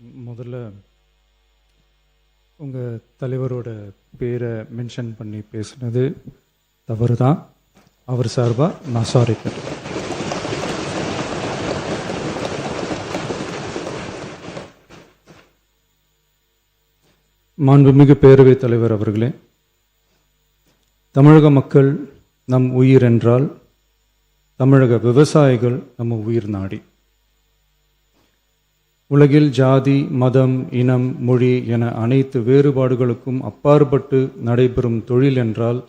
முதல்ல உங்கள் தலைவரோட பேரை மென்ஷன் பண்ணி பேசுனது தவறு தான். அவர் சார்பாக நான் சாரி கேட்டேன். மாண்புமிகு பேரவைத் தலைவர் அவர்களே, தமிழக மக்கள் நம் உயிர் என்றால் தமிழக விவசாயிகள் நம்ம உயிர் நாடி. உலகில் ஜாதி, மதம், இனம், மொழி என அனைத்து வேறுபாடுகளுக்கும் அப்பாற்பட்டு நடைபெறும் தொழில் என்றால்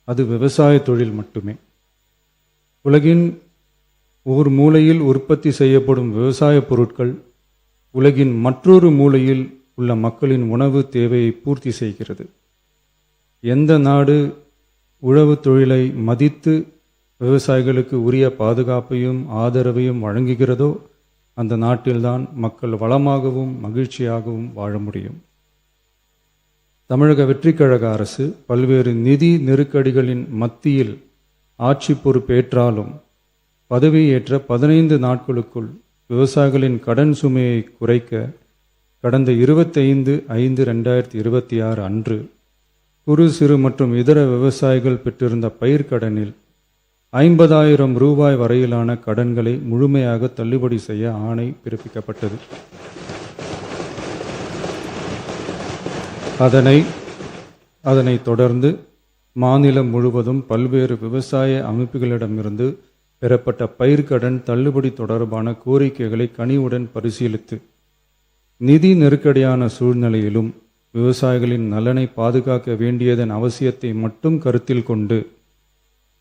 அது விவசாய தொழில் மட்டுமே. உலகின் ஒரு மூலையில் உற்பத்தி செய்யப்படும் விவசாய பொருட்கள் உலகின் மற்றொரு மூலையில் உள்ள மக்களின் உணவு தேவையை பூர்த்தி செய்கிறது. எந்த நாடு உழவு தொழிலை மதித்து விவசாயிகளுக்கு உரிய பாதுகாப்பையும் ஆதரவையும் வழங்குகிறதோ அந்த நாட்டில்தான் மக்கள் வளமாகவும் மகிழ்ச்சியாகவும் வாழ முடியும். தமிழக வெற்றிக் கழக அரசு பல்வேறு நிதி நெருக்கடிகளின் மத்தியில் ஆட்சி பொறுப்பேற்றாலும் பதவியேற்ற 15 நாட்களுக்குள் விவசாயிகளின் கடன் சுமையை குறைக்க கடந்த 25/5/2026 அன்று குறு சிறு மற்றும் இதர விவசாயிகள் பெற்றிருந்த பயிர்க்கடனில் 50,000 ரூபாய் வரையிலான கடன்களை முழுமையாக தள்ளுபடி செய்ய ஆணை பிறப்பிக்கப்பட்டது. அதனைத் தொடர்ந்து மாநிலம் முழுவதும் பல்வேறு விவசாய அமைப்புகளிடமிருந்து பெறப்பட்ட பயிர்க்கடன் தள்ளுபடி தொடர்பான கோரிக்கைகளை கனிவுடன் பரிசீலித்து நிதி நெருக்கடியான சூழ்நிலையிலும் விவசாயிகளின் நலனை பாதுகாக்க வேண்டியதன் அவசியத்தை மட்டும் கருத்தில் கொண்டு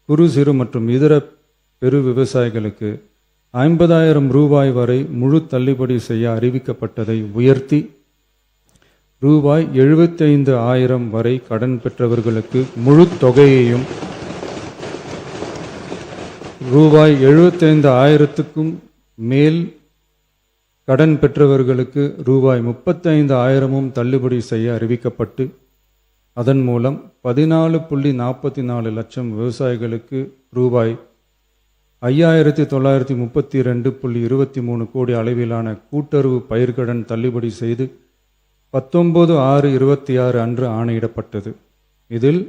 குறு சிறு மற்றும் இதர பெரு விவசாயிகளுக்கு 50,000 ரூபாய் வரை முழு தள்ளுபடி செய்ய அறிவிக்கப்பட்டதை உயர்த்தி ரூபாய் 75,000 வரை கடன் பெற்றவர்களுக்கு முழு தொகையையும் ரூபாய் 75,000க்கும் மேல் கடன் பெற்றவர்களுக்கு ரூபாய் 35,000 தள்ளுபடி செய்ய அறிவிக்கப்பட்டு அதன் மூலம் 14.44 லட்சம் விவசாயிகளுக்கு ரூபாய் 5,932.23 கோடி அளவிலான கூட்டுறவு பயிர்க்கடன் தள்ளுபடி செய்து 19/6/26 அன்று ஆணையிடப்பட்டது. இதில்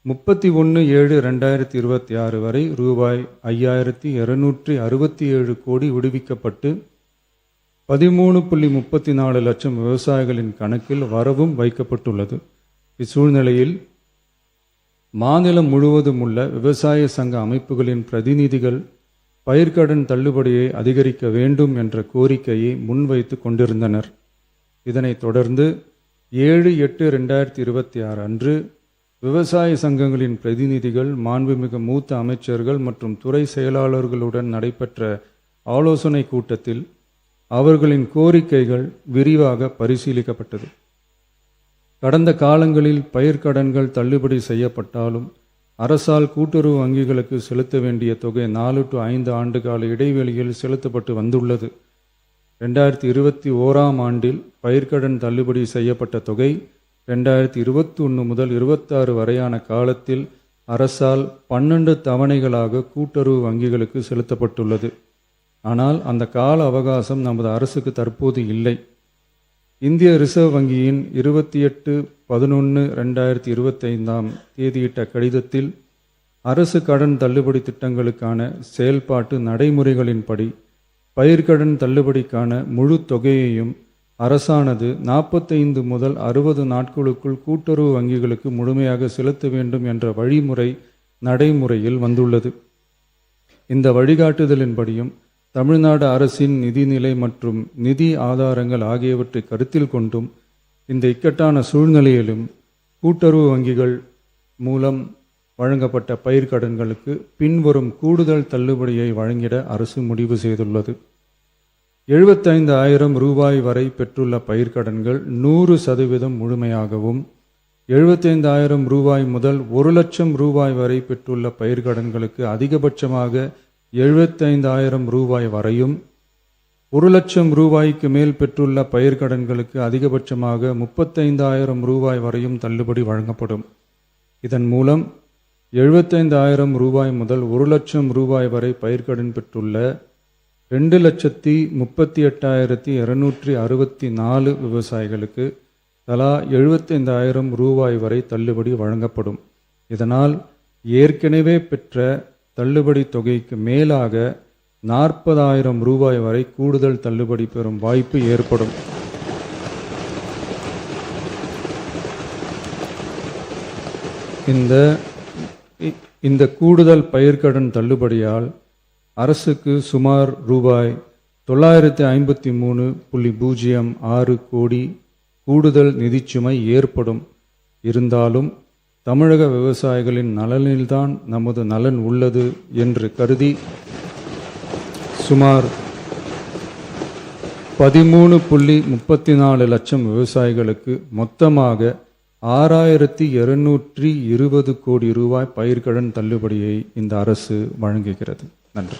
31/7/2026 வரை ரூபாய் 5,267 கோடி விடுவிக்கப்பட்டு 13.34 லட்சம் விவசாயிகளின் கணக்கில் வரவும் வைக்கப்பட்டுள்ளது. இச்சூழ்நிலையில் மாநிலம் முழுவதும் உள்ள விவசாய சங்க அமைப்புகளின் பிரதிநிதிகள் பயிர்க்கடன் தள்ளுபடியை அதிகரிக்க வேண்டும் என்ற கோரிக்கையை முன்வைத்து கொண்டிருந்தனர். இதனைத் தொடர்ந்து 7/8/2026 அன்று விவசாய சங்கங்களின் பிரதிநிதிகள் மாண்புமிகு மூத்த அமைச்சர்கள் மற்றும் துறை செயலாளர்களுடன் நடைபெற்ற ஆலோசனை கூட்டத்தில் அவர்களின் கோரிக்கைகள் விரிவாக பரிசீலிக்கப்பட்டது. கடந்த காலங்களில் பயிர்க்கடன்கள் தள்ளுபடி செய்யப்பட்டாலும் அரசால் கூட்டுறவு வங்கிகளுக்கு செலுத்த வேண்டிய தொகை 4 to 5 ஆண்டு கால இடைவெளியில் செலுத்தப்பட்டு வந்துள்ளது. 2021 ஆண்டில் பயிர்க்கடன் தள்ளுபடி செய்யப்பட்ட தொகை 2021 முதல் 26 வரையான காலத்தில் அரசால் 12 தவணைகளாக கூட்டுறவு வங்கிகளுக்கு செலுத்தப்பட்டுள்ளது. ஆனால் அந்த கால அவகாசம் நமது அரசுக்கு தற்போது இல்லை. இந்திய ரிசர்வ் வங்கியின் 28/11/2025 தேதியிட்ட கடிதத்தில் அரசு கடன் தள்ளுபடி திட்டங்களுக்கான செயல்பாட்டு நடைமுறைகளின்படி பயிர்க்கடன் தள்ளுபடிக்கான முழு தொகையையும் அரசானது 45 முதல் 60 நாட்களுக்குள் கூட்டுறவு வங்கிகளுக்கு முழுமையாக செலுத்த வேண்டும் என்ற வழிமுறை நடைமுறையில் வந்துள்ளது. இந்த வழிகாட்டுதலின்படியும் தமிழ்நாடு அரசின் நிதிநிலை மற்றும் நிதி ஆதாரங்கள் ஆகியவற்றை கருத்தில் கொண்டும் இந்த இக்கட்டான சூழ்நிலையிலும் கூட்டுறவு வங்கிகள் மூலம் வழங்கப்பட்ட பயிர்க்கடன்களுக்கு பின்வரும் கூடுதல் தள்ளுபடியை வழங்கிட அரசு முடிவு செய்துள்ளது. 75,000 ரூபாய் வரை பெற்றுள்ள பயிர்க்கடன்கள் 100% முழுமையாகவும், 75,000 ரூபாய் முதல் 1 லட்சம் ரூபாய் வரை பெற்றுள்ள பயிர்க்கடன்களுக்கு அதிகபட்சமாக 75,000 ரூபாய் வரையும், 1 லட்சம் ரூபாய்க்கு மேல் பெற்றுள்ள பயிர்க்கடன்களுக்கு அதிகபட்சமாக 35,000 ரூபாய் வரையும் தள்ளுபடி வழங்கப்படும். இதன் மூலம் 75,000 ரூபாய் முதல் 1 லட்சம் ரூபாய் வரை பயிர்க்கடன் பெற்றுள்ள 2,38,264 விவசாயிகளுக்கு தலா 75,000 ரூபாய் வரை தள்ளுபடி வழங்கப்படும். இதனால் ஏற்கனவே பெற்ற தள்ளுபடி தொகைக்கு மேலாக 40,000 ரூபாய் வரை கூடுதல் தள்ளுபடி பெறும் வாய்ப்பு ஏற்படும். இந்த கூடுதல் பயிர்க்கடன் தள்ளுபடியால் அரசுக்கு சுமார் ரூபாய் 953.06 கோடி கூடுதல் நிதிச்சுமை ஏற்படும். இருந்தாலும் தமிழக விவசாயிகளின் நலனில்தான் நமது நலன் உள்ளது என்று கருதி சுமார் 13.34 லட்சம் விவசாயிகளுக்கு மொத்தமாக 6,220 கோடி ரூபாய் பயிர்க்கடன் தள்ளுபடியை இந்த அரசு வழங்குகிறது. நன்றி.